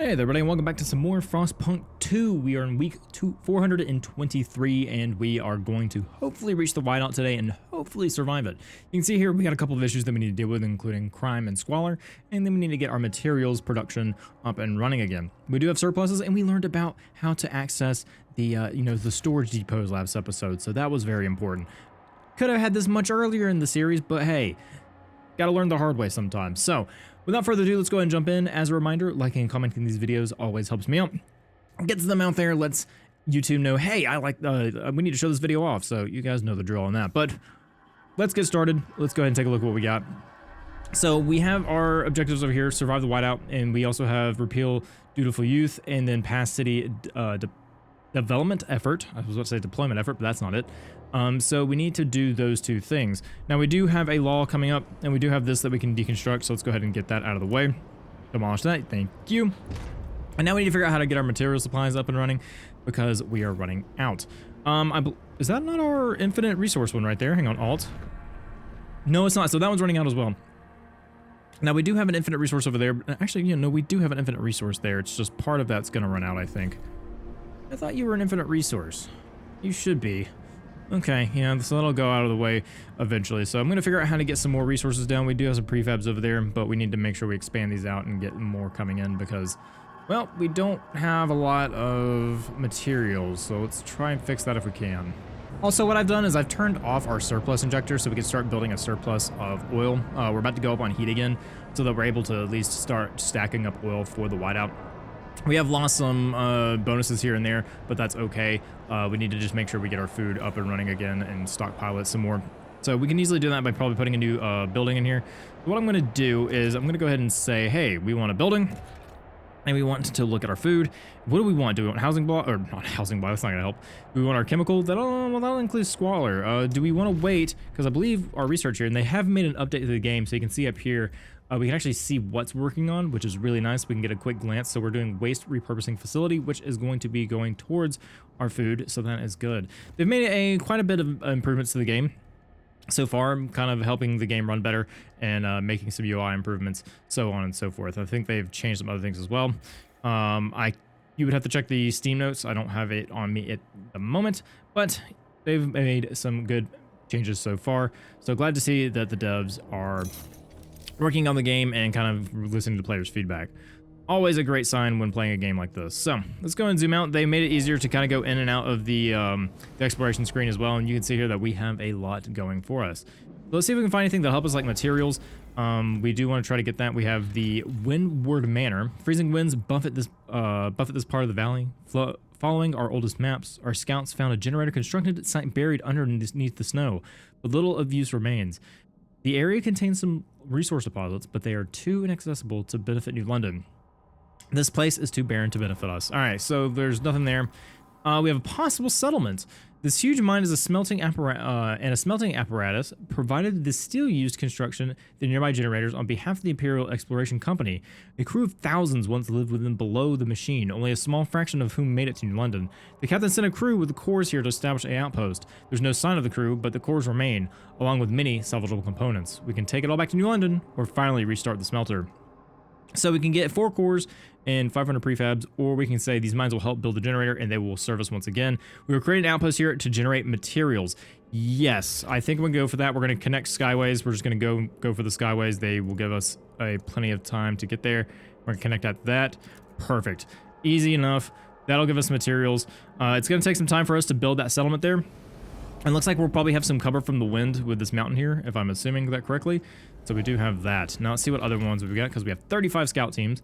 Hey there, everybody, and welcome back to some more Frostpunk 2. We are in week 423, and we are going to hopefully reach the Whiteout today and hopefully survive it. You can see here we got a couple of issues that we need to deal with, including crime and squalor, and then we need to get our materials production up and running again. We do have surpluses, and we learned about how to access the the storage depots last episode, so that was very important. Could have had this much earlier in the series, but hey, gotta learn the hard way sometimes. So without further ado, let's go ahead and jump in. As a reminder, liking and commenting these videos always helps me out. Gets them out there, lets YouTube know, hey, we need to show this video off. So you guys know the drill on that. But let's get started. Let's go ahead and take a look at what we got. So we have our objectives over here: survive the whiteout, and we also have repeal dutiful youth, and then pass city development effort. I was about to say deployment effort, but that's not it. So we need to do those two things. Now we do have a law coming up, and we do have this that we can deconstruct, so let's go ahead and get that out of the way. Demolish that, thank you. And now we need to figure out how to get our material supplies up and running, because we are running out. Is that not our infinite resource one right there? Hang on, Alt. No, it's not, so that one's running out as well. Now we do have an infinite resource over there. Actually, no, we do have an infinite resource there. It's just part of that's gonna run out, I think. I thought you were an infinite resource. You should be. Okay, yeah, so that'll go out of the way eventually. So I'm going to figure out how to get some more resources down. We do have some prefabs over there, but we need to make sure we expand these out and get more coming in because, well, we don't have a lot of materials. So let's try and fix that if we can. Also, what I've done is I've turned off our surplus injector so we can start building a surplus of oil. We're about to go up on heat again so that we're able to at least start stacking up oil for the whiteout. We have lost some bonuses here and there, but that's okay. We need to just make sure we get our food up and running again and stockpile it some more. So we can easily do that by probably putting a new building in here. What I'm going to do is I'm going to go ahead and say, hey, we want a building, and we want to look at our food. What do we want? Do we want housing block, or not housing block? That's not going to help. Do we want our chemical? That'll include squalor. Do we want to wait? Because I believe our research here, and they have made an update to the game, so you can see up here. We can actually see what's working on, which is really nice. We can get a quick glance. So we're doing waste repurposing facility, which is going to be going towards our food. So that is good. They've made quite a bit of improvements to the game so far, kind of helping the game run better and making some UI improvements, so on and so forth. I think they've changed some other things as well. You would have to check the Steam notes. I don't have it on me at the moment, but they've made some good changes so far. So glad to see that the devs are working on the game and kind of listening to players' feedback. Always a great sign when playing a game like this. So let's go and zoom out. They made it easier to kind of go in and out of the exploration screen as well, and you can see here that we have a lot going for us. So let's see if we can find anything that'll help us, like materials. We do want to try to get that. We have the Windward Manor. Freezing winds buffet this part of the valley. Following our oldest maps, our scouts found a generator constructed at site buried underneath the snow, but little of use remains. The area contains some resource deposits, but they are too inaccessible to benefit New London. This place is too barren to benefit us. All right, so there's nothing there. We have a possible settlement. This huge mine is a smelting apparatus provided the steel used construction the nearby generators on behalf of the Imperial Exploration Company. A crew of thousands once lived within below the machine, only a small fraction of whom made it to New London. The captain sent a crew with the cores here to establish an outpost. There's no sign of the crew, but the cores remain, along with many salvageable components. We can take it all back to New London or finally restart the smelter. So we can get 4 cores and 500 prefabs, or we can say these mines will help build the generator and they will serve us once again. We will create an outpost here to generate materials. Yes, I think we're gonna go for that. We're gonna connect skyways. We're just gonna go for the skyways. They will give us plenty of time to get there. We're gonna connect at that. Perfect. Easy enough. That'll give us materials. It's gonna take some time for us to build that settlement there. And looks like we'll probably have some cover from the wind with this mountain here, if I'm assuming that correctly. So we do have that. Now let's see what other ones we've got, because we have 35 scout teams.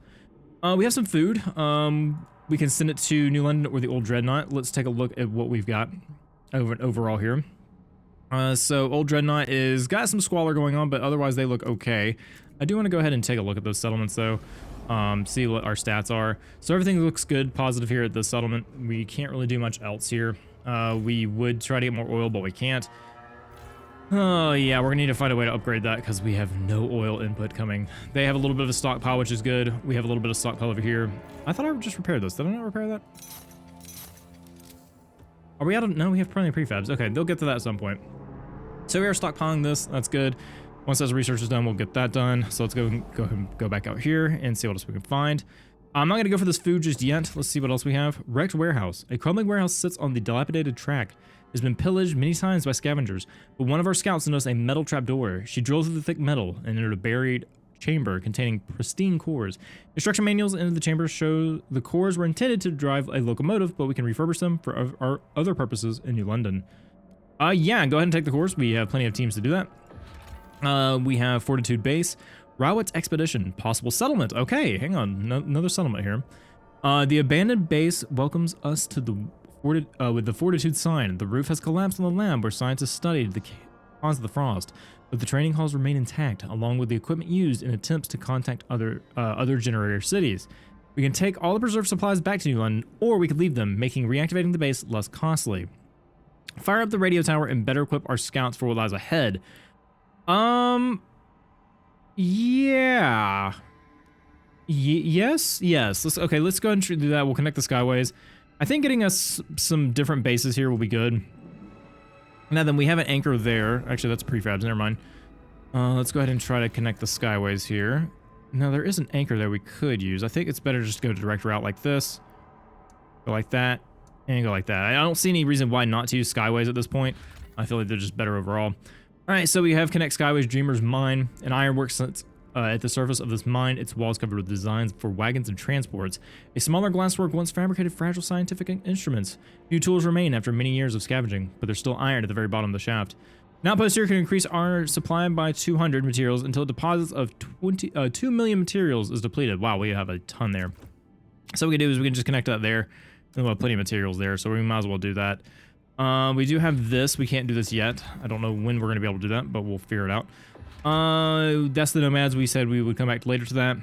We have some food. We can send it to New London or the Old Dreadnought. Let's take a look at what we've got overall here. So Old Dreadnought is got some squalor going on, but otherwise they look okay. I do want to go ahead and take a look at those settlements though. See what our stats are. So everything looks good, positive here at the settlement. We can't really do much else here. We would try to get more oil, but we can't. Oh yeah, we're gonna need to find a way to upgrade that because we have no oil input coming. They have a little bit of a stockpile, which is good. We have a little bit of stockpile over here. I thought I would just repair this. Did I not repair that? Are we out of? No, we have plenty of prefabs. Okay, they'll get to that at some point. So we are stockpiling this. That's good. Once that research is done, we'll get that done. So let's go back out here and see what else we can find. I'm not going to go for this food just yet. Let's see what else we have. Wrecked warehouse. A crumbling warehouse sits on the dilapidated track. It has been pillaged many times by scavengers, but one of our scouts noticed a metal trapdoor. She drilled through the thick metal and entered a buried chamber containing pristine cores. Instruction manuals into the chamber show the cores were intended to drive a locomotive, but we can refurbish them for our other purposes in New London. Yeah, go ahead and take the cores. We have plenty of teams to do that. We have Fortitude Base. Rowet's Expedition, possible settlement. Okay, hang on, another settlement here. The abandoned base welcomes us to the with the Fortitude sign. The roof has collapsed on the lab where scientists studied the cause of the frost, but the training halls remain intact, along with the equipment used in attempts to contact other generator cities. We can take all the preserved supplies back to New London, or we could leave them, making reactivating the base less costly. Fire up the radio tower and better equip our scouts for what lies ahead. Yeah. Yes. Let's go ahead and do that. We'll connect the skyways. I think getting us some different bases here will be good. Now then, we have an anchor there. Actually, that's prefabs. Never mind. Let's go ahead and try to connect the skyways here. Now, there is an anchor there we could use. I think it's better just to go direct route like this. Go like that. And go like that. I don't see any reason why not to use skyways at this point. I feel like they're just better overall. Alright, so we have Connect Skyways Dreamer's Mine. An ironwork sits at the surface of this mine. Its walls covered with designs for wagons and transports. A smaller glasswork once fabricated fragile scientific instruments. New tools remain after many years of scavenging, but there's still iron at the very bottom of the shaft. An outpost here can increase our supply by 200 materials until deposits of 2 million materials is depleted. Wow, we have a ton there. So what we can do is we can just connect that there. And we'll have plenty of materials there, so we might as well do that. We do have this. We can't do this yet. I don't know when we're going to be able to do that, but we'll figure it out. That's the nomads. We said we would come back later to that.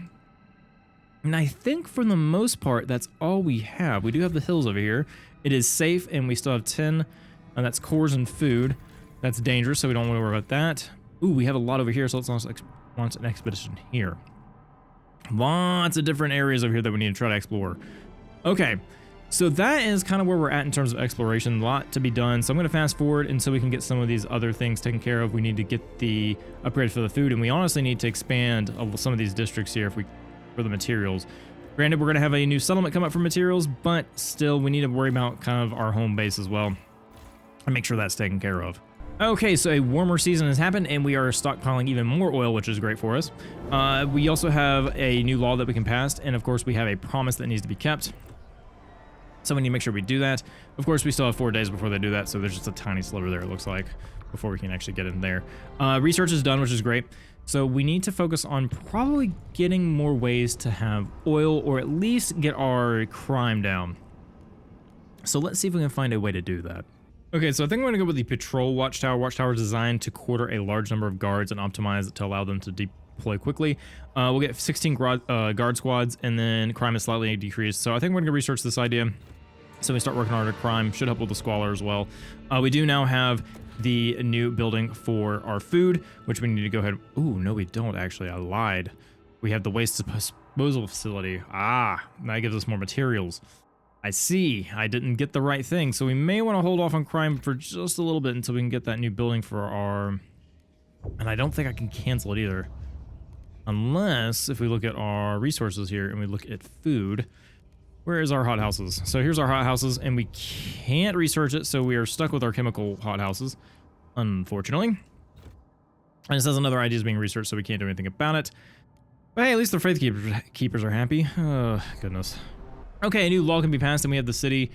And I think for the most part, that's all we have. We do have the hills over here. It is safe, and we still have 10. And that's cores and food. That's dangerous, so we don't want to worry about that. Ooh, we have a lot over here, so let's launch an expedition here. Lots of different areas over here that we need to try to explore. Okay. So that is kind of where we're at in terms of exploration. A lot to be done. So I'm going to fast forward until we can get some of these other things taken care of. We need to get the upgrade for the food, and we honestly need to expand some of these districts here for the materials. Granted, we're going to have a new settlement come up for materials, but still we need to worry about kind of our home base as well and make sure that's taken care of. Okay, so a warmer season has happened, and we are stockpiling even more oil, which is great for us. We also have a new law that we can pass, and of course we have a promise that needs to be kept. So we need to make sure we do that. Of course, we still have 4 days before they do that, so there's just a tiny sliver there, it looks like, before we can actually get in there. Research is done, which is great. So we need to focus on probably getting more ways to have oil, or at least get our crime down. So let's see if we can find a way to do that. Okay, so I think I'm going to go with the patrol watchtower. Watchtower is designed to quarter a large number of guards and optimize it to allow them to deploy quickly. We'll get 16 guard squads, and then crime is slightly decreased. So I think we're going to research this idea. So we start working on our crime. Should help with the squalor as well. We do now have the new building for our food, which we need to go ahead. Ooh, no, we don't actually. I lied. We have the waste disposal facility. Ah, that gives us more materials. I see. I didn't get the right thing. So we may want to hold off on crime for just a little bit until we can get that new building for our... And I don't think I can cancel it either. Unless if we look at our resources here and we look at food... Where is our hothouses? So here's our hothouses, and we can't research it, so we are stuck with our chemical hothouses, unfortunately. And it says another idea is being researched, so we can't do anything about it. But hey, at least the faith keepers are happy. Oh, goodness. Okay, a new law can be passed, and we have the city,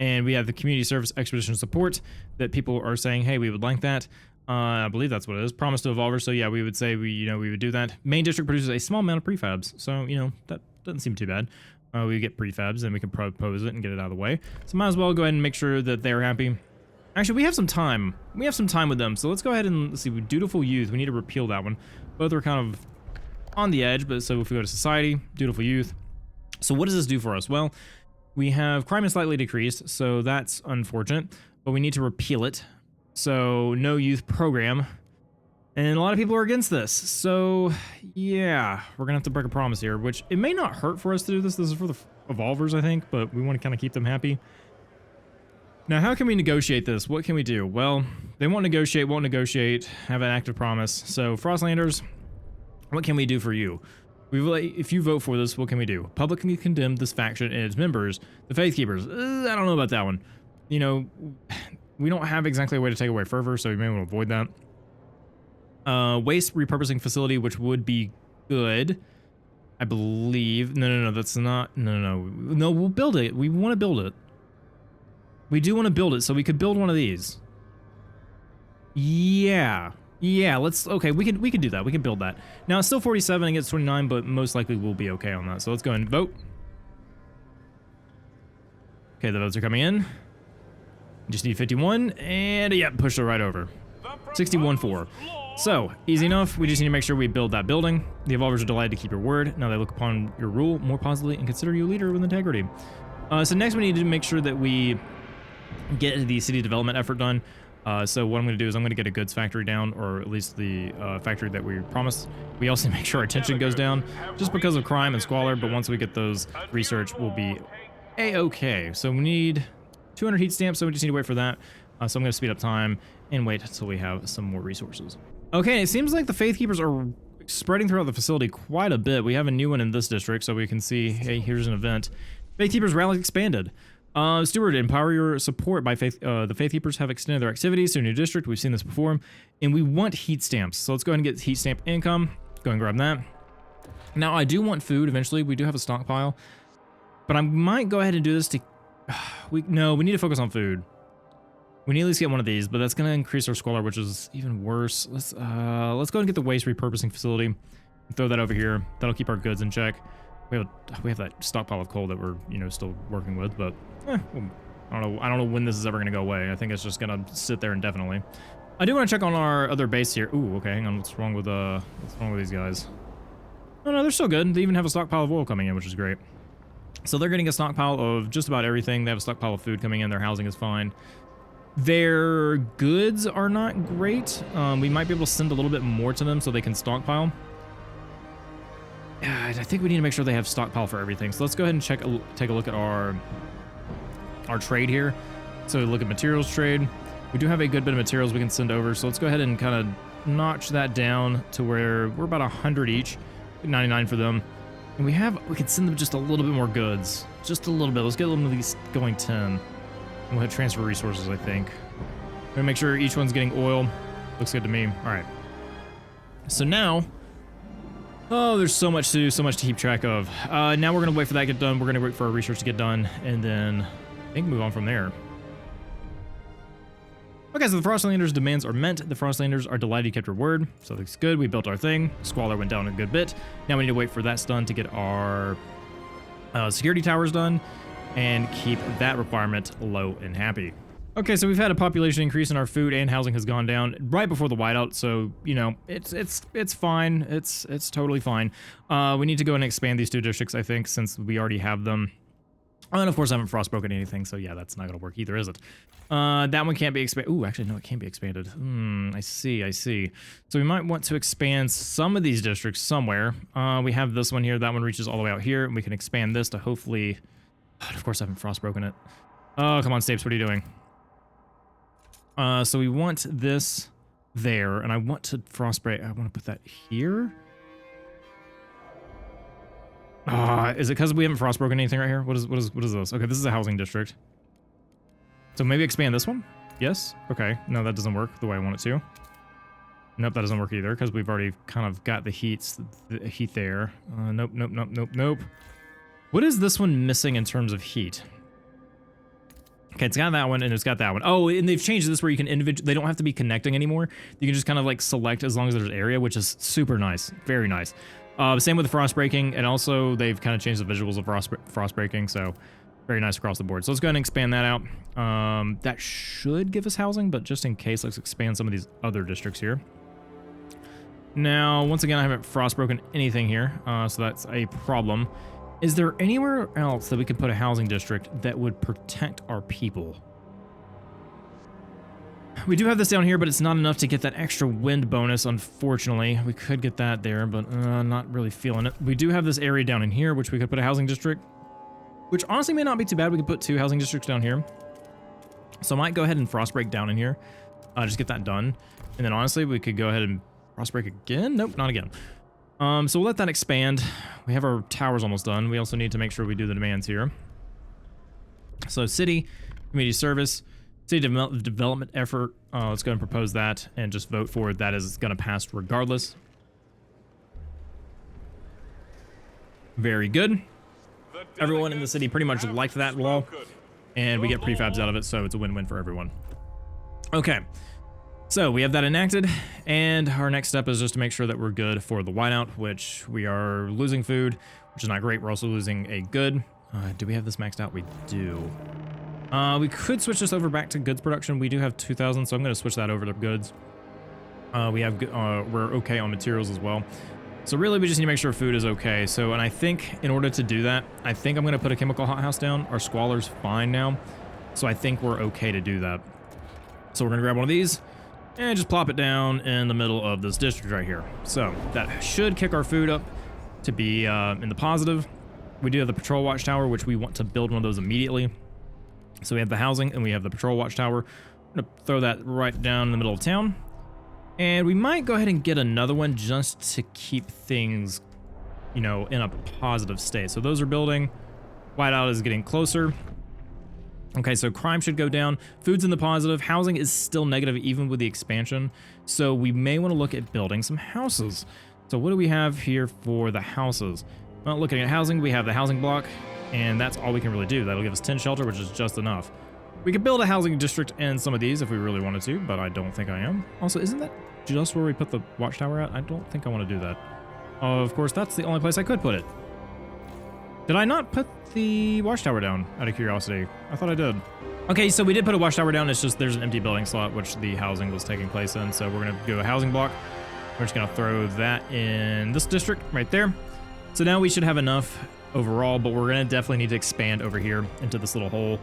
and we have the community service expedition support that people are saying, hey, we would like that. I believe that's what it is. Promise to evolvers. So yeah, we would say we would do that. Main district produces a small amount of prefabs, so that doesn't seem too bad. We get prefabs, and we can propose it and get it out of the way. So might as well go ahead and make sure that they're happy. Actually, we have some time. We have some time with them, so let's go ahead and let's see. Dutiful youth. We need to repeal that one. Both are kind of on the edge, but so if we go to society, dutiful youth. So what does this do for us? Well, we have crime is slightly decreased, so that's unfortunate, but we need to repeal it. So no youth program. And a lot of people are against this. So yeah, we're gonna have to break a promise here, which it may not hurt for us to do this. This is for the evolvers, I think, but we want to kind of keep them happy. Now, how can we negotiate this? What can we do? Well, they won't negotiate, have an active promise. So Frostlanders, what can we do for you? If you vote for this, what can we do? Publicly condemn this faction and its members, the Faith Keepers. I don't know about that one. You know, we don't have exactly a way to take away fervor, so we may want to avoid that. Waste repurposing facility, which would be good, I believe. No, that's not. No, we'll build it. We want to build it. We do want to build it, so we could build one of these. Yeah, okay, we could do that. We can build that. Now it's still 47 against 29, but most likely we'll be okay on that. So let's go and vote. Okay, the votes are coming in. Just need 51, and yeah, push it right over. 61-4. So, easy enough. We just need to make sure we build that building. The evolvers are delighted to keep your word. Now they look upon your rule more positively and consider you a leader with integrity. So next we need to make sure that we get the city development effort done. So what I'm going to do is I'm going to get a goods factory down, or at least the factory that we promised. We also need to make sure our tension goes down, just because of crime and squalor, but once we get those, research will be a-okay. So we need 200 heat stamps, so we just need to wait for that. So I'm going to speed up time and wait until we have some more resources. Okay, it seems like the Faith Keepers are spreading throughout the facility quite a bit. We have a new one in this district, so we can see, hey, here's an event. Faith Keepers rally expanded. Steward, empower your support by Faith. The Faith Keepers have extended their activities to a new district. We've seen this before, and we want heat stamps. So let's go ahead and get heat stamp income. Go and grab that. Now, I do want food eventually. We do have a stockpile, but I might go ahead and do this to... No, we need to focus on food. We need to at least get one of these, but that's going to increase our squalor, which is even worse. Let's go ahead and get the waste repurposing facility. Throw that over here. That'll keep our goods in check. We have that stockpile of coal that we're, you know, still working with, but I don't know when this is ever going to go away. I think it's just going to sit there indefinitely. I do want to check on our other base here. Ooh, okay, hang on. What's wrong with these guys? Oh no, they're still good. They even have a stockpile of oil coming in, which is great. So they're getting a stockpile of just about everything. They have a stockpile of food coming in. Their housing is fine. Their goods are not great. We might be able to send a little bit more to them so they can stockpile. I think we need to make sure they have stockpile for everything. So let's go ahead and take a look at our trade here. So look at materials trade. We do have a good bit of materials we can send over. So let's go ahead and kind of notch that down to where we're about 100 each, 99 for them. And we can send them just a little bit more goods, just a little bit. Let's get them at least going 10. We'll have transfer resources, I think. I'm gonna make sure each one's getting oil. Looks good to me. All right. So now, oh, there's so much to do, so much to keep track of. Now we're gonna wait for that to get done. We're gonna wait for our research to get done, and then I think move on from there. Okay, so the Frostlanders' demands are met. The Frostlanders are delighted you kept your word, so that's good. We built our thing. Squalor went down a good bit. Now we need to wait for that done to get our security towers done and keep that requirement low and happy. Okay, so we've had a population increase and our food and housing has gone down right before the whiteout, so you know it's fine. It's totally fine. We need to go and expand these two districts, I think, since we already have them. And of course, I haven't frostbroken anything, so yeah, that's not gonna work either, is it? That one can't be expanded. Ooh, actually, no, it can be expanded. I see. So we might want to expand some of these districts somewhere. We have this one here. That one reaches all the way out here, and we can expand this to hopefully... of course, I haven't frostbroken it. Oh, come on, Stapes, what are you doing? So we want this there, and I want to frostbreak. I want to put that here. Is it because we haven't frostbroken anything right here? What is this? Okay, this is a housing district. So maybe expand this one? Yes? Okay. No, that doesn't work the way I want it to. Nope, that doesn't work either, because we've already kind of got the heat there. Nope. What is this one missing in terms of heat? Okay, it's got that one and it's got that one. Oh, and they've changed this where you can they don't have to be connecting anymore. You can just kind of like select as long as there's area, which is super nice. Very nice. Same with the frost breaking, and also they've kind of changed the visuals of frost breaking, so very nice across the board. So let's go ahead and expand that out. That should give us housing, but just in case, let's expand some of these other districts here. Now, once again, I haven't frost broken anything here, so that's a problem. Is there anywhere else that we could put a housing district that would protect our people? We do have this down here, but it's not enough to get that extra wind bonus, unfortunately. We could get that there, but not really feeling it. We do have this area down in here, which we could put a housing district, which honestly may not be too bad. We could put 2 housing districts down here. So I might go ahead and frostbreak down in here. Just get that done. And then honestly, we could go ahead and frostbreak again. Nope, not again. So we'll let that expand. We have our towers almost done. We also need to make sure we do the demands here. So city, community service, city development effort. Let's go and propose that and just vote for it. That is going to pass regardless. Very good. Everyone in the city pretty much liked that law, and we get prefabs out of it, so it's a win-win for everyone. Okay, so we have that enacted, and our next step is just to make sure that we're good for the whiteout, which we are losing food, which is not great. We're also losing a good. Do we have this maxed out? We do. We could switch this over back to goods production. We do have 2,000, so I'm going to switch that over to goods. We're okay on materials as well. So really, we just need to make sure food is okay. So, and I think in order to do that, I think I'm going to put a chemical hothouse down. Our squalor's fine now, so I think we're okay to do that. So we're going to grab one of these and just plop it down in the middle of this district right here. So that should kick our food up to be in the positive. We do have the patrol watchtower, which we want to build one of those immediately. So we have the housing and we have the patrol watchtower. I'm going to throw that right down in the middle of town. And we might go ahead and get another one just to keep things, you know, in a positive state. So those are building. Whiteout is getting closer. Okay, so crime should go down. Food's in the positive. Housing is still negative even with the expansion. So we may want to look at building some houses. So what do we have here for the houses? Well, looking at housing, we have the housing block, and that's all we can really do. That'll give us 10 shelter, which is just enough. We could build a housing district in some of these if we really wanted to, but I don't think I am. Also, isn't that just where we put the watchtower at? I don't think I want to do that. Of course, that's the only place I could put it. Did I not put the watchtower down, out of curiosity? I thought I did. Okay, so we did put a watchtower down. It's just there's an empty building slot, which the housing was taking place in. So we're going to do a housing block. We're just going to throw that in this district right there. So now we should have enough overall, but we're going to definitely need to expand over here into this little hole,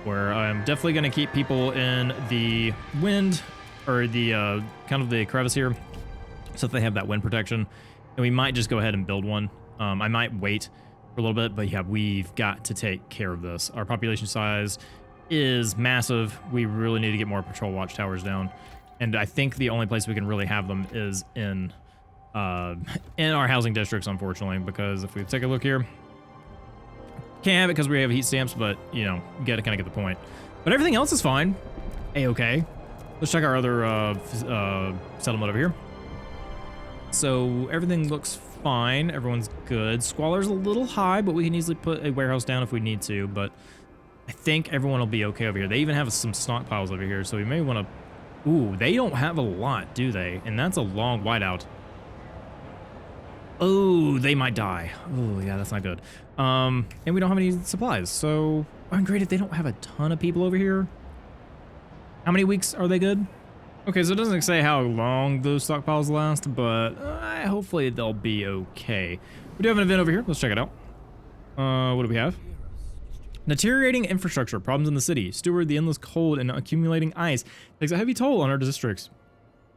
where I'm definitely going to keep people in the wind, or the kind of the crevice here, so that they have that wind protection. And we might just go ahead and build one. I might wait for a little bit, but yeah, we've got to take care of this. Our population size is massive. We really need to get more patrol watchtowers down. And I think the only place we can really have them is in our housing districts, unfortunately, because if we take a look here, can't have it because we have heat stamps, but, you know, kind of get the point. But everything else is fine. A-okay. Let's check our other settlement over here. So everything looks fine. Everyone's good. Squalor's a little high, but we can easily put a warehouse down if we need to. But I think everyone will be okay over here. They even have some stockpiles over here, so we may want to... Ooh, they don't have a lot, do they? And that's a long whiteout. Oh, they might die. Oh, yeah, that's not good. And we don't have any supplies, so... I'm great if they don't have a ton of people over here. How many weeks are they good? Okay, so it doesn't say how long those stockpiles last, but hopefully they'll be okay. We do have an event over here. Let's check it out. What do we have? Deteriorating infrastructure, problems in the city. Steward the endless cold and accumulating ice takes a heavy toll on our districts.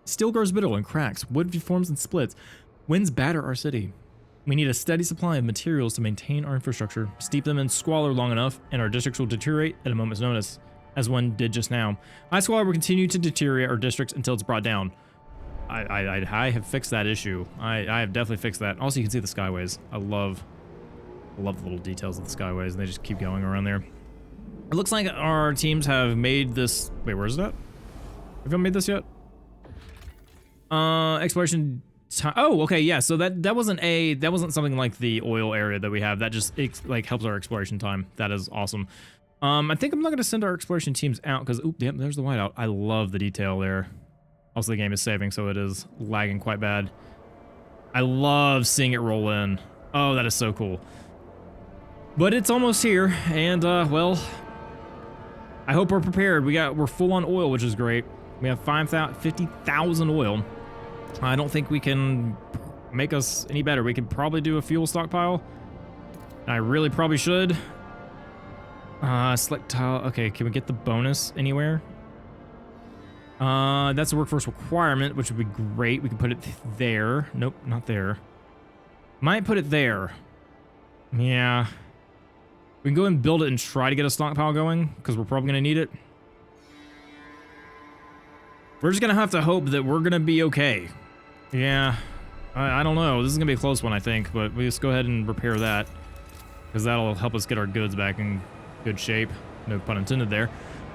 Steel grows brittle and cracks. Wood deforms and splits. Winds batter our city. We need a steady supply of materials to maintain our infrastructure. Steep them in squalor long enough, and our districts will deteriorate at a moment's notice, as one did just now. High squalor will continue to deteriorate our districts until it's brought down. I have fixed that issue. I have definitely fixed that. Also, you can see the skyways. I love the little details of the skyways, and they just keep going around there. It looks like our teams have made this... Wait, where is that? Have you made this yet? Exploration... Oh, okay, yeah. So that wasn't something like the oil area that we have. That just like helps our exploration time. That is awesome. I think I'm not gonna send our exploration teams out because yep, there's the whiteout. I love the detail there. Also, the game is saving, so it is lagging quite bad. I love seeing it roll in. Oh, that is so cool. But it's almost here, and well, I hope we're prepared. We're full on oil, which is great. We have 50,000 oil. I don't think we can make us any better. We could probably do a fuel stockpile. I really probably should. Select tile. Okay, can we get the bonus anywhere? That's a workforce requirement, which would be great. We can put it there. Nope, not there. Might put it there. Yeah. We can go and build it and try to get a stockpile going, because we're probably going to need it. We're just going to have to hope that we're going to be okay. Yeah. I don't know. This is gonna be a close one, I think, but we just go ahead and repair that, because that'll help us get our goods back in good shape. No pun intended there.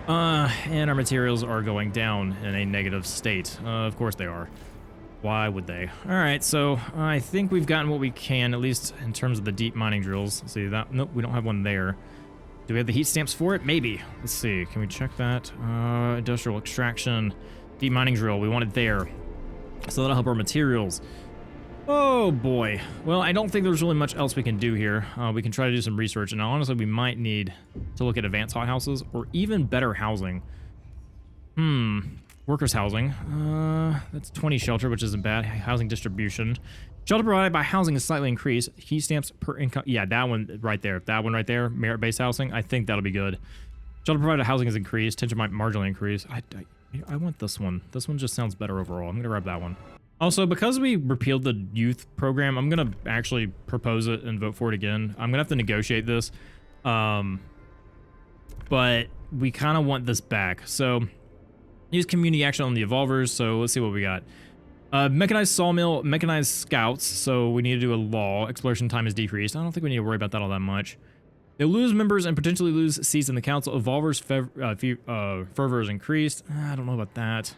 And our materials are going down in a negative state. Of course they are. Why would they? All right, so I think we've gotten what we can, at least in terms of the deep mining drills. Let's see that. Nope, we don't have one there. Do we have the heat stamps for it? Maybe. Let's see. Can we check that? Industrial extraction, deep mining drill. We want it there, so that'll help our materials. Oh boy. Well, I don't think there's really much else we can do here. We can try to do some research, and honestly, we might need to look at advanced hothouses or even better housing. Workers housing. That's 20 shelter, which isn't bad. Housing distribution. Shelter provided by housing is slightly increased. Heat stamps per income. Yeah, that one right there. That one right there. Merit-based housing. I think that'll be good. Shelter provided housing is increased. Tension might marginally increase. I want this one. This one just sounds better overall. I'm gonna grab that one. Also, because we repealed the youth program, I'm gonna actually propose it and vote for it again. I'm gonna have to negotiate this, but we kind of want this back. So use community action on the evolvers. So let's see what we got. Mechanized sawmill, mechanized scouts. So we need to do a law. Exploration time is decreased. I don't think we need to worry about that all that much. They lose members and potentially lose seats in the council. Evolvers fervor is increased. I don't know about that.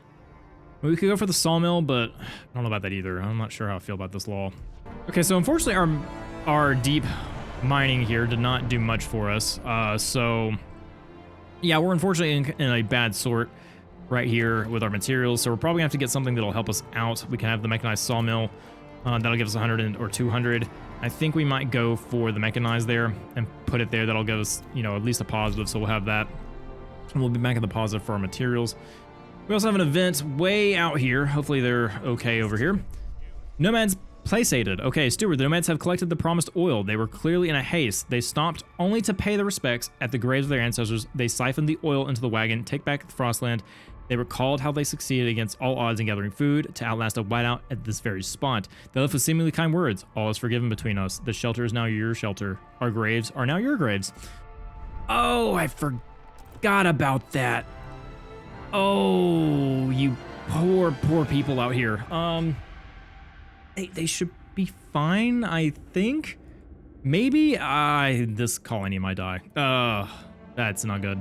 We could go for the sawmill, but I don't know about that either. I'm not sure how I feel about this law. Okay, so unfortunately our deep mining here did not do much for us. So yeah, we're unfortunately in a bad sort right here with our materials. So we're probably gonna have to get something that'll help us out. We can have the mechanized sawmill. That'll give us 100 or 200. I think we might go for the mechanized there and put it there. That'll give us, you know, at least a positive. So we'll have that. And we'll be back at the positive for our materials. We also have an event way out here. Hopefully they're okay over here. Nomads placated. Okay, Steward, the nomads have collected the promised oil. They were clearly in a haste. They stopped only to pay their respects at the graves of their ancestors. They siphoned the oil into the wagon, take back the Frostland. They recalled how they succeeded against all odds in gathering food to outlast a whiteout at this very spot. They left with seemingly kind words. All is forgiven between us. The shelter is now your shelter. Our graves are now your graves. Oh, I forgot about that. Oh, you poor people out here. They should be fine, I think. Maybe this colony might die. That's not good.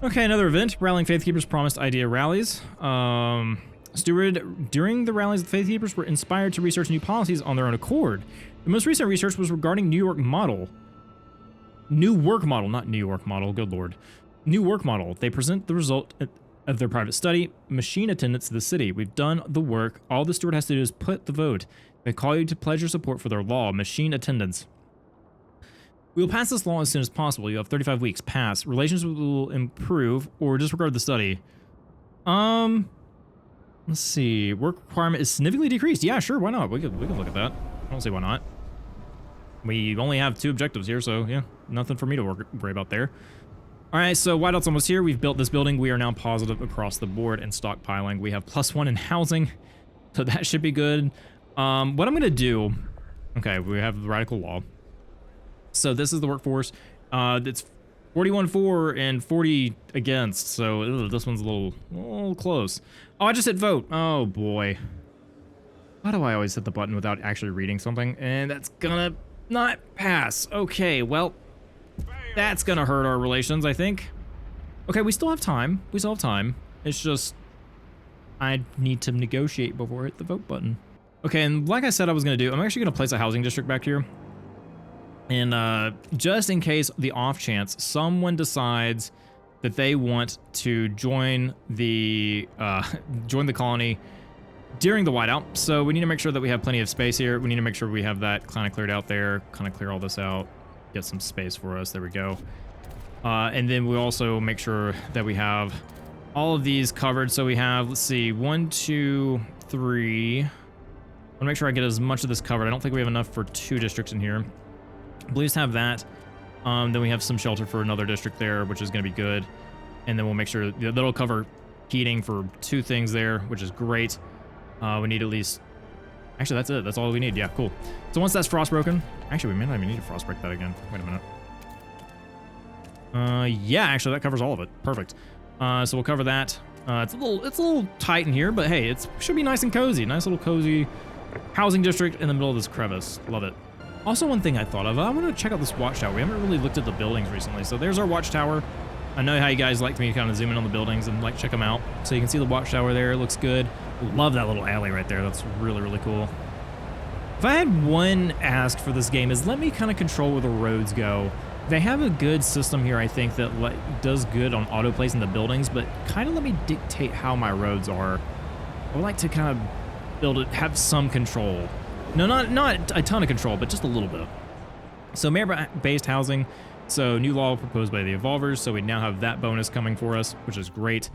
Okay, another event. Rallying Faith Keepers promised idea rallies. Steward, during the rallies, the Faith Keepers were inspired to research new policies on their own accord. The most recent research was regarding New Work model, not New York model, good lord. New work model. They present the result of their private study, machine attendance to the city. We've done the work. All the steward has to do is put the vote. They call you to pledge your support for their law, machine attendance. We will pass this law as soon as possible. You have 35 weeks. Pass. Relations will improve or disregard the study. Let's see. Work requirement is significantly decreased. Yeah, sure. Why not? We could look at that. I don't see why not. We only have 2 objectives here, so yeah, nothing for me to worry about there. All right, so Whiteout's almost here. We've built this building. We are now positive across the board and stockpiling. We have +1 in housing, so that should be good. What I'm going to do... Okay, we have the radical law. So this is the workforce. It's 41 for and 40 against, so this one's a little close. Oh, I just hit vote. Oh, boy. Why do I always hit the button without actually reading something? And that's gonna not pass. Okay, well... That's gonna hurt our relations, I think. Okay, we still have time. We still have time. It's just... I need to negotiate before I hit the vote button. Okay, and like I said I was gonna do, I'm actually gonna place a housing district back here. And just in case, the off chance, someone decides that they want to join the colony during the whiteout. So we need to make sure that we have plenty of space here. We need to make sure we have that kind of cleared out there, kind of clear all this out. Get some space for us. There we go. And then we also make sure that we have all of these covered. So we have, let's see, 1, 2, 3. I want to make sure I get as much of this covered. I don't think we have enough for 2 districts in here. Please have that. Then we have some shelter for another district there, which is going to be good. And then we'll make sure that'll cover heating for 2 things there, which is great. We need at least... Actually, that's it. That's all we need. Yeah, cool. So once that's frostbroken... Actually, we may not even need to frostbreak that again. Wait a minute. Yeah, actually, that covers all of it. Perfect. So we'll cover that. It's a little tight in here, but hey, it should be nice and cozy. Nice little cozy housing district in the middle of this crevice. Love it. Also, one thing I thought of, I want to check out this watchtower. We haven't really looked at the buildings recently. So there's our watchtower. I know how you guys like me to kind of zoom in on the buildings and like check them out. So you can see the watchtower there. It looks good. Love that little alley right there. That's really, really cool. If I had one ask for this game is let me kind of control where the roads go. They have a good system here, I think, that does good on auto placing the buildings, but kind of let me dictate how my roads are. I would like to kind of build it, have some control. No, not a ton of control, but just a little bit. So merit-based housing. So new law proposed by the Evolvers. So we now have that bonus coming for us, which is great.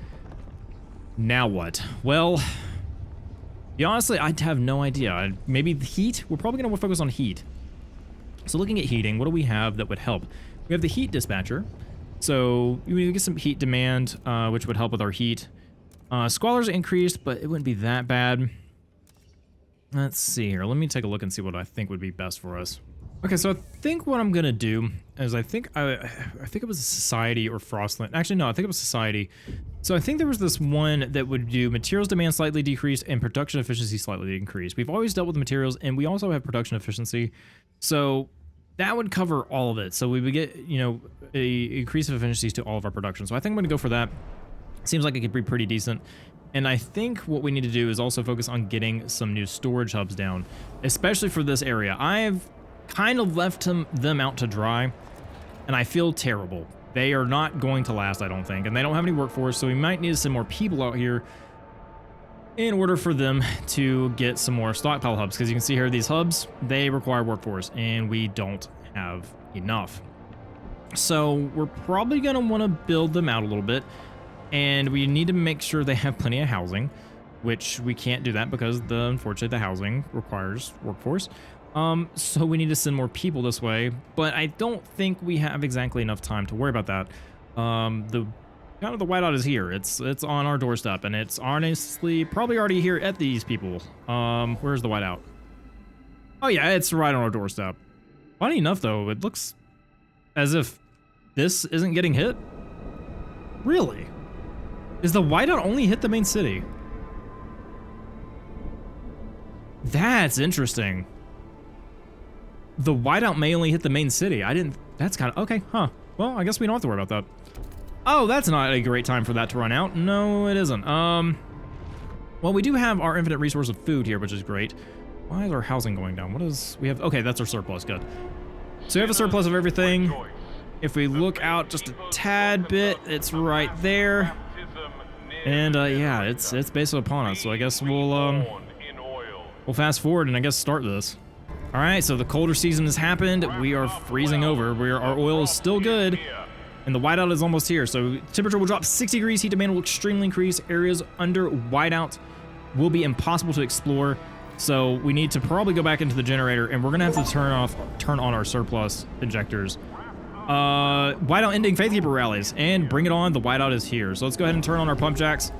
Now what? Well, yeah, honestly, I have no idea. Maybe the heat? We're probably going to focus on heat. So looking at heating, what do we have that would help? We have the heat dispatcher. So we get some heat demand, which would help with our heat. Squalors increased, but it wouldn't be that bad. Let's see here. Let me take a look and see what I think would be best for us. Okay, so I think what I'm gonna do is I think it was Society or Frostland. Actually, no, I think it was Society. So I think there was this one that would do materials demand slightly decreased and production efficiency slightly increased. We've always dealt with the materials, and we also have production efficiency. So that would cover all of it. So we would get, you know, a increase of efficiencies to all of our production. So I think I'm gonna go for that. Seems like it could be pretty decent. And I think what we need to do is also focus on getting some new storage hubs down, especially for this area. I've kind of left them out to dry, and I feel terrible. They are not going to last, I don't think, and they don't have any workforce, so we might need to send more people out here in order for them to get some more stockpile hubs, because you can see here, these hubs, they require workforce, and we don't have enough. So we're probably going to want to build them out a little bit, and we need to make sure they have plenty of housing, which we can't do that because unfortunately the housing requires workforce. So we need to send more people this way, but I don't think we have exactly enough time to worry about that. The Whiteout is here. It's on our doorstep, and it's honestly probably already here at these people. Where's the Whiteout? Oh yeah, it's right on our doorstep. Funny enough though, it looks as if this isn't getting hit. Really? Is the Whiteout only hit the main city? That's interesting. The Whiteout may only hit the main city. That's kind of, okay, huh. Well, I guess we don't have to worry about that. Oh, that's not a great time for that to run out. No, it isn't. Well, we do have our infinite resource of food here, which is great. Why is our housing going down? We have, okay, that's our surplus, good. So we have a surplus of everything. If we look out just a tad bit, it's right there. And yeah, it's basically upon us. So I guess we'll fast forward and I guess start this. All right, so the colder season has happened. We are freezing over. Our oil is still good, and the Whiteout is almost here. So temperature will drop 60 degrees. Heat demand will extremely increase. Areas under Whiteout will be impossible to explore. So we need to probably go back into the generator, and we're gonna have to turn on our surplus injectors. Whiteout ending Faithkeeper rallies, and bring it on. The Whiteout is here. So let's go ahead and turn on our pump jacks.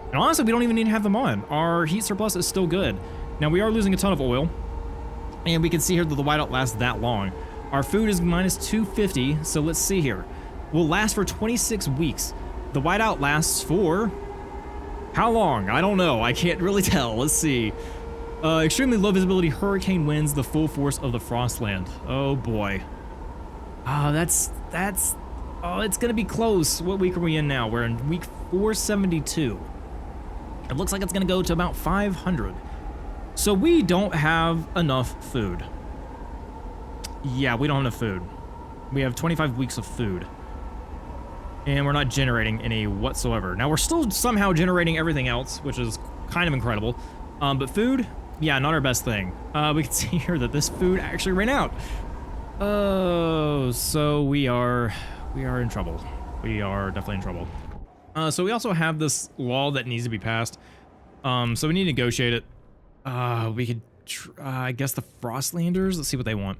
And honestly, we don't even need to have them on. Our heat surplus is still good. Now we are losing a ton of oil. And we can see here that the Whiteout lasts that long. Our food is minus 250, so let's see here. Will last for 26 weeks. The Whiteout lasts for how long? I don't know. I can't really tell. Let's see. Extremely low visibility hurricane winds, the full force of the Frostland. Oh boy. Oh, oh, it's gonna be close. What week are we in now? We're in week 472. It looks like it's gonna go to about 500. So we don't have enough food. Yeah, we don't have enough food. We have 25 weeks of food. And we're not generating any whatsoever. Now we're still somehow generating everything else, which is kind of incredible. But food, yeah, not our best thing. We can see here that this food actually ran out. Oh, so we are in trouble. We are definitely in trouble. So we also have this law that needs to be passed. So we need to negotiate it. We could, I guess the Frostlanders, let's see what they want.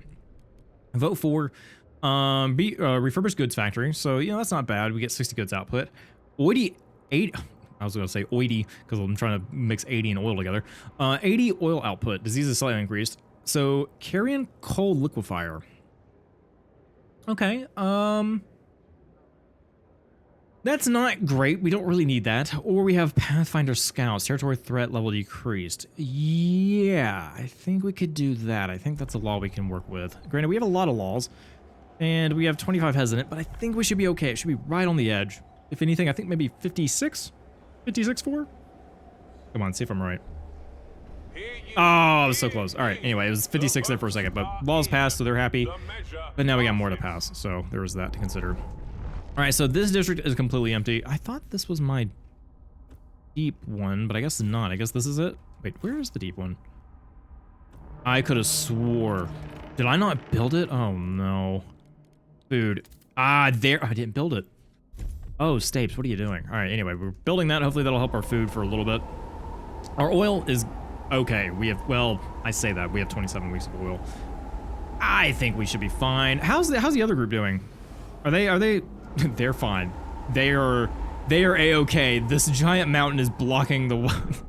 Vote for, refurbished goods factory. So, you know, that's not bad. We get 60 goods output. I was going to say oily because I'm trying to mix 80 and oil together. 80 oil output. Disease is slightly increased. So, carrion coal liquefier. Okay. That's not great. We don't really need that. Or we have Pathfinder Scouts. Territory threat level decreased. Yeah, I think we could do that. I think that's a law we can work with. Granted, we have a lot of laws. And we have 25 hesitant, but I think we should be okay. It should be right on the edge. If anything, I think maybe 56? 56 for? Come on, see if I'm right. Oh, I was so close. All right, anyway, it was 56 there for a second, but laws passed, so they're happy. But now we got more to pass, so there was that to consider. All right, so this district is completely empty. I thought this was my deep one, but I guess not. I guess this is it. Wait, where is the deep one? I could have swore. Did I not build it? Oh, no. Food. Ah, there. I didn't build it. Oh, Stapes, what are you doing? All right, anyway, we're building that. Hopefully that'll help our food for a little bit. Our oil is okay. We have, well, I say that. We have 27 weeks of oil. I think we should be fine. How's the other group doing? Are they they're fine. They are a-okay. This giant mountain is blocking the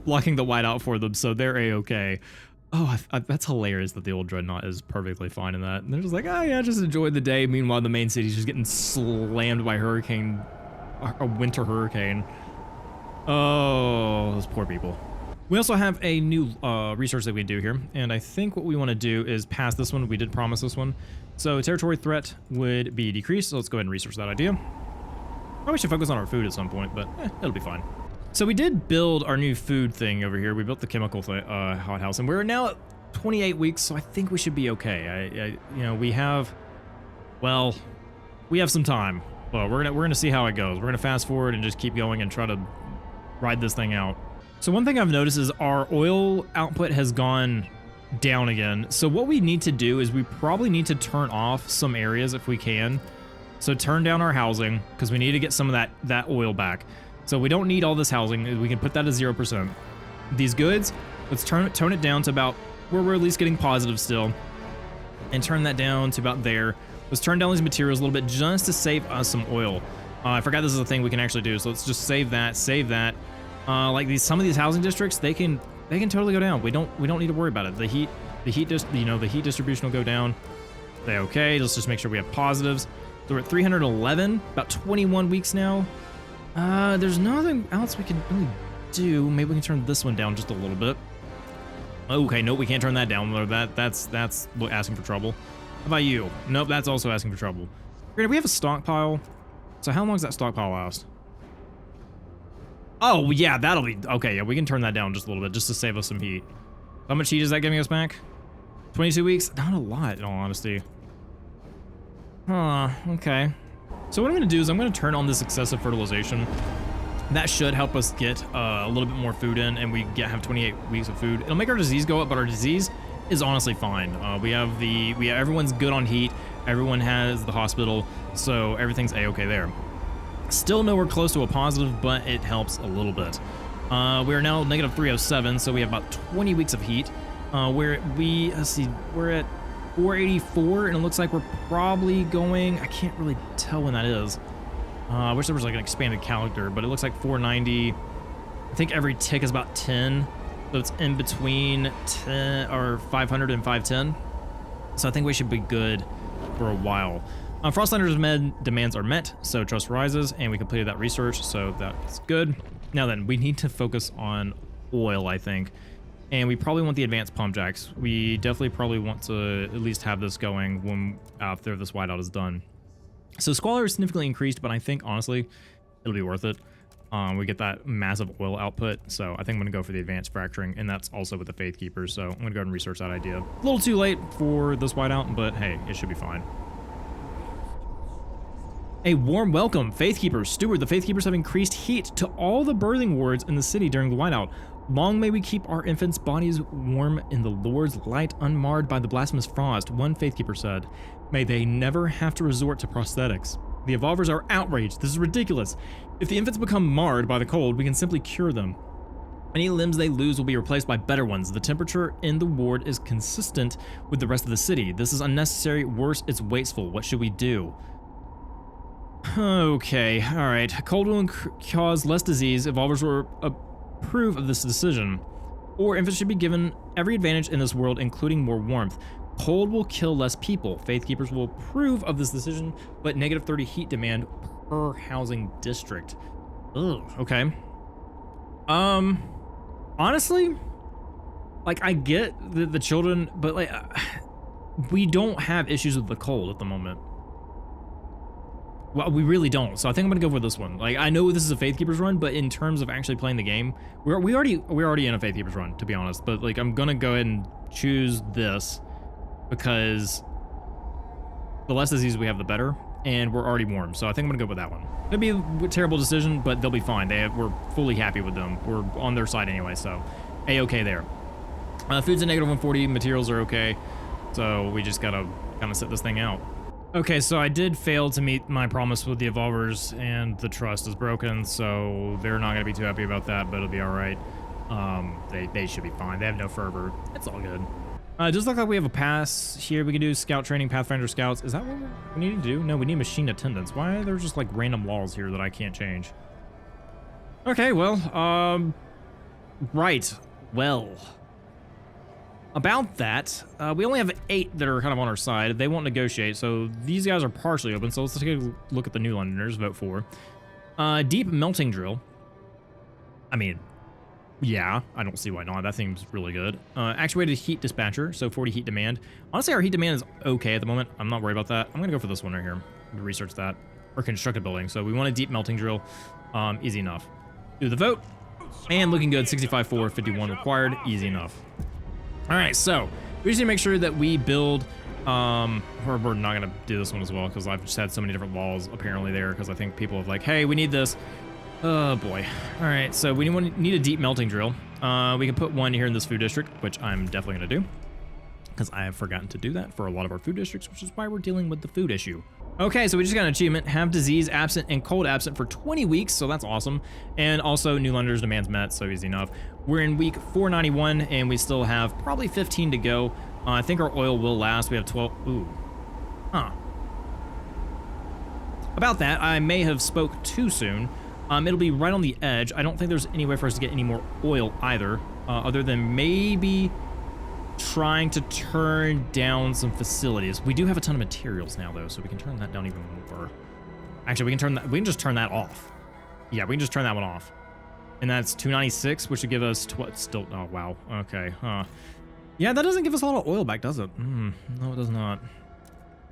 blocking the whiteout for them, so they're a-okay. Oh, that's hilarious that the old dreadnought is perfectly fine in that. And they're just like, oh yeah, just enjoy the day. Meanwhile, the main city's just getting slammed by a winter hurricane. Oh, those poor people. We also have a new research that we do here, and I think what we want to do is pass this one. We did promise this one. So territory threat would be decreased, so let's go ahead and research that idea. Probably should focus on our food at some point, but it'll be fine. So we did build our new food thing over here. We built the chemical hothouse, and we're now at 28 weeks, so I think we should be okay. You know, we have some time. Well, we're gonna see how it goes. We're gonna fast forward and just keep going and try to ride this thing out. So one thing I've noticed is our oil output has gone down again. So what we need to do is we probably need to turn off some areas if we can. So turn down our housing because we need to get some of that oil back. So we don't need all this housing. We can put that at 0%. These goods, let's tone it down to about where we're at least getting positive still, and turn that down to about there. Let's turn down these materials a little bit just to save us some oil. I forgot this is a thing we can actually do. So let's just save that. Like some of these housing districts, they can totally go down. We don't need to worry about it. The heat distribution will go down. They okay. Let's just make sure we have positives. So we're at 311, about 21 weeks now. There's nothing else we can really do. Maybe we can turn this one down just a little bit. Okay, nope, we can't turn that down. That's asking for trouble. How about you? Nope, that's also asking for trouble. Great, we have a stockpile. So how long does that stockpile last? Oh, yeah, that'll be... Okay, yeah, we can turn that down just a little bit just to save us some heat. How much heat is that giving us back? 22 weeks? Not a lot, in all honesty. Huh, okay. So what I'm going to do is I'm going to turn on this excessive fertilization. That should help us get a little bit more food in, and we have 28 weeks of food. It'll make our disease go up, but our disease is honestly fine. Everyone's good on heat. Everyone has the hospital, so everything's a-okay there. Still nowhere close to a positive, but it helps a little bit. We are now negative 307, so we have about 20 weeks of heat. Let's see, we're at 484, and it looks like we're probably going, I can't really tell when that is. I wish there was like an expanded calendar, but it looks like 490. I think every tick is about 10, so it's in between 10 or 500 and 510. So I think we should be good for a while. Frostlander's demands are met, so trust rises, and we completed that research, so that's good. Now then, we need to focus on oil, I think. And we probably want the advanced pump jacks. We definitely probably want to at least have this going when after this whiteout is done. So Squalor is significantly increased, but I think honestly, it'll be worth it. We get that massive oil output, so I think I'm gonna go for the advanced fracturing, and that's also with the Faith Keepers, so I'm gonna go ahead and research that idea. A little too late for this whiteout, but hey, it should be fine. A warm welcome, Faith Keepers. Steward, the Faith Keepers have increased heat to all the birthing wards in the city during the whiteout. Long may we keep our infants' bodies warm in the Lord's light, unmarred by the blasphemous frost, one Faith Keeper said. May they never have to resort to prosthetics. The evolvers are outraged. This is ridiculous. If the infants become marred by the cold, we can simply cure them. Any limbs they lose will be replaced by better ones. The temperature in the ward is consistent with the rest of the city. This is unnecessary. Worse, it's wasteful. What should we do? Okay, alright. Cold will cause less disease. Evolvers will approve of this decision. Or infants should be given every advantage in this world, including more warmth. Cold will kill less people. Faith Keepers will approve of this decision, but negative 30 heat demand per housing district. Ugh, okay. Honestly, like I get the children, but like we don't have issues with the cold at the moment. Well, we really don't. So I think I'm gonna go with this one. Like I know this is a Faithkeepers run, but in terms of actually playing the game, we're already in a Faithkeepers run, to be honest. But like I'm gonna go ahead and choose this because the less disease we have, the better, and we're already warm. So I think I'm gonna go with that one. It'd be a terrible decision, but they'll be fine. We're fully happy with them. We're on their side anyway, so a-okay there. Food's a negative 140. Materials are okay. So we just gotta kind of sit this thing out. Okay, so I did fail to meet my promise with the evolvers, and the trust is broken, so they're not gonna be too happy about that, but it'll be all right. They should be fine. They have no fervor. It's all good. It does look like we have a pass here. We can do scout training, Pathfinder scouts. Is that what we need to do? No, we need machine attendants. Why are there just like random walls here that I can't change? Okay, well, right. Well, about that, we only have 8 that are kind of on our side. They won't negotiate, so these guys are partially open. So let's take a look at the New Londoners. Vote for. Deep melting drill. I mean, yeah, I don't see why not. That seems really good. Actuated heat dispatcher, so 40 heat demand. Honestly, our heat demand is okay at the moment. I'm not worried about that. I'm gonna go for this one right here. Research that. Or construct a building. So we want a deep melting drill. Easy enough. Do the vote. And looking good. 65-4, 51 required. Easy enough. All right, so we just need to make sure that we build. We're not gonna do this one as well because I've just had so many different walls apparently there because I think people have like, hey, we need this. Oh boy. All right, so we need a deep melting drill. We can put one here in this food district, which I'm definitely gonna do because I have forgotten to do that for a lot of our food districts, which is why we're dealing with the food issue. Okay, so we just got an achievement, have disease absent and cold absent for 20 weeks, so that's awesome. And also New Londoners demands met, so easy enough. We're in week 491 and we still have probably 15 to go. I think our oil will last. We have 12. Ooh. Huh. About that, I may have spoke too soon. It'll be right on the edge. I don't think there's any way for us to get any more oil either, other than maybe trying to turn down some facilities. We do have a ton of materials now though, so we can turn that down even more. Actually, we can just turn that off. Yeah, we can just turn that one off. And that's 296, which would give us still, oh wow, okay, huh. Yeah, that doesn't give us a lot of oil back, does it? No, it does not.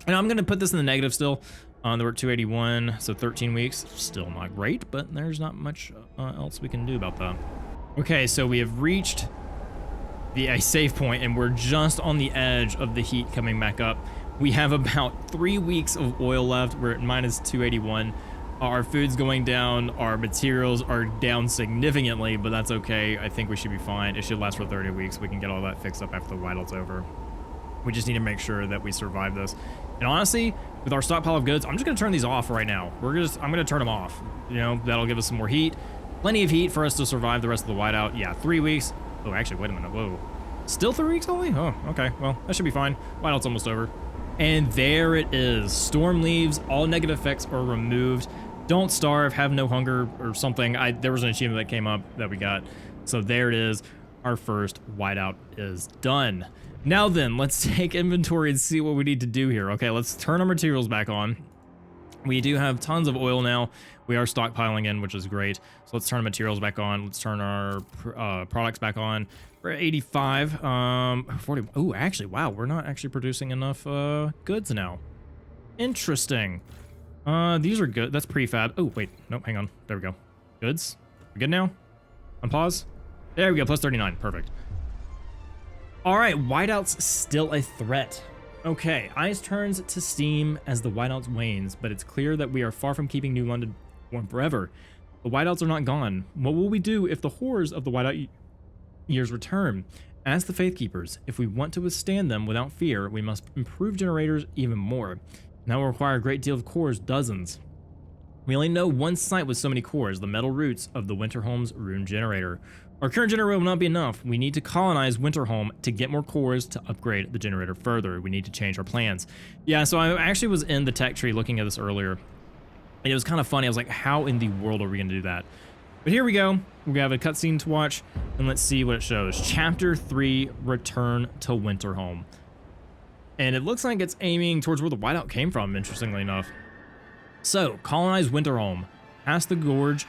And I'm gonna put this in the negative still. We're at 281, so 13 weeks. Still not great, but there's not much else we can do about that. Okay, so we have reached a save point, and we're just on the edge of the heat coming back up. We have about 3 weeks of oil left. We're at minus 281. Our food's going down. Our materials are down significantly, but that's okay. I think we should be fine. It should last for 30 weeks. We can get all that fixed up after the Whiteout's over. We just need to make sure that we survive this. And honestly, with our stockpile of goods, I'm just gonna turn these off right now. I'm gonna turn them off. You know, that'll give us some more heat. Plenty of heat for us to survive the rest of the Whiteout. Yeah, 3 weeks. Oh, actually, wait a minute. Whoa. Still 3 weeks only? Oh, okay. Well, that should be fine. Whiteout's almost over. And there it is. Storm leaves. All negative effects are removed. Don't starve. Have no hunger or something. There was an achievement that came up that we got. So there it is. Our first Whiteout is done. Now then, let's take inventory and see what we need to do here. Okay, let's turn our materials back on. We do have tons of oil now. We are stockpiling in, which is great. So let's turn our materials back on. Let's turn our products back on. We're at 85. 40. Oh, actually, wow. We're not actually producing enough goods now. Interesting. These are good. That's prefab. Oh, wait. Nope, hang on. There we go. Goods. We good now? On pause. There we go. Plus 39. Perfect. All right. Whiteout's still a threat. Okay, ice turns to steam as the Whiteouts wanes, but it's clear that we are far from keeping New London warm forever. The Whiteouts are not gone. What will we do if the horrors of the Whiteout years return? As the Faithkeepers, if we want to withstand them without fear, we must improve generators even more. That will require a great deal of cores, dozens. We only know one site with so many cores, the metal roots of the Winterholm's rune generator. Our current generator will not be enough. We need to colonize Winterholm to get more cores to upgrade the generator further. We need to change our plans. Yeah, so I actually was in the tech tree looking at this earlier. And it was kind of funny. I was like, how in the world are we going to do that? But here we go. We have a cutscene to watch, and let's see what it shows. Chapter 3, Return to Winterholm. And it looks like it's aiming towards where the Whiteout came from, interestingly enough. So, colonize Winterholm. Past the gorge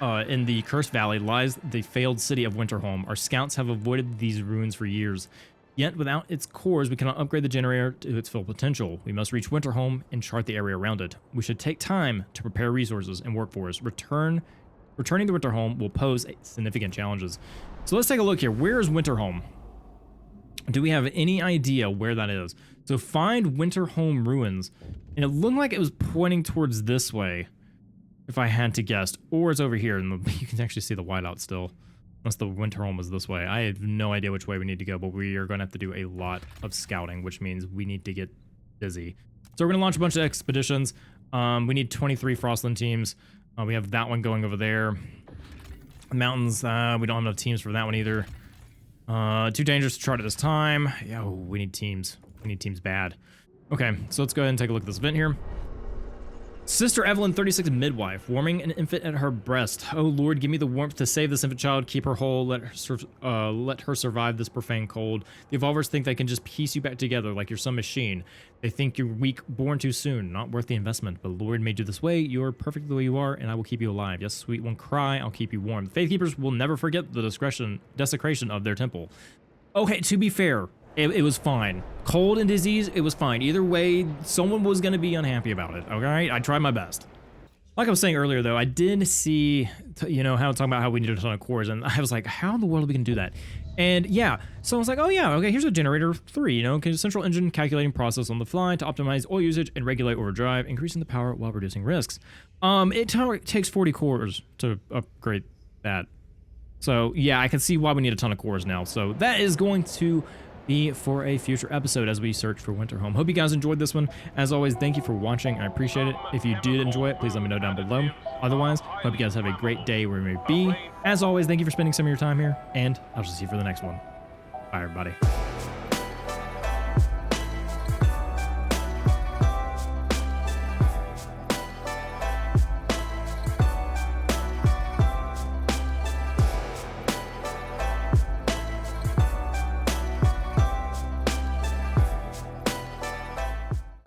in the Cursed Valley lies the failed city of Winterholm. Our scouts have avoided these ruins for years. Yet, without its cores, we cannot upgrade the generator to its full potential. We must reach Winterholm and chart the area around it. We should take time to prepare resources and workforce. Returning to Winterholm will pose significant challenges. So let's take a look here. Where is Winterholm? Do we have any idea where that is? So find Winterholm ruins. And it looked like it was pointing towards this way, if I had to guess. Or it's over here, and you can actually see the whiteout still. Unless the Winterholm was this way. I have no idea which way we need to go, but we are going to have to do a lot of scouting, which means we need to get busy. So we're going to launch a bunch of expeditions. We need 23 Frostland teams. We have that one going over there. Mountains, we don't have enough teams for that one either. Too dangerous to chart at this time. Yeah, we need teams. We need teams bad. Okay, so let's go ahead and take a look at this event here. Sister Evelyn, 36, midwife, warming an infant at her breast. Oh Lord, give me the warmth to save this infant child, keep her whole, let her survive this profane cold. The evolvers think they can just piece you back together like you're some machine. They think you're weak, born too soon, not worth the investment. But Lord made you this way, you're perfect the way you are, and I will keep you alive. Yes, sweet one, cry, I'll keep you warm. The Faithkeepers will never forget the desecration of their temple. Okay, to be fair, it was fine. Cold and disease, it was fine. Either way, someone was going to be unhappy about it, okay? I tried my best. Like I was saying earlier, though, I did see, you know, how talking about how we needed a ton of cores, and I was like, how in the world are we going to do that? And yeah, so I was like, oh yeah, okay, here's a generator 3, you know, central engine calculating process on the fly to optimize oil usage and regulate overdrive, increasing the power while reducing risks. It takes 40 cores to upgrade that. So yeah, I can see why we need a ton of cores now. So that is going to be for a future episode as we search for Winterholm. Hope you guys enjoyed this one. As always, thank you for watching. I appreciate it. If you did enjoy it, please let me know down below. Otherwise, hope you guys have a great day where you may be. As always, thank you for spending some of your time here, and I'll just see you for the next one. Bye, everybody.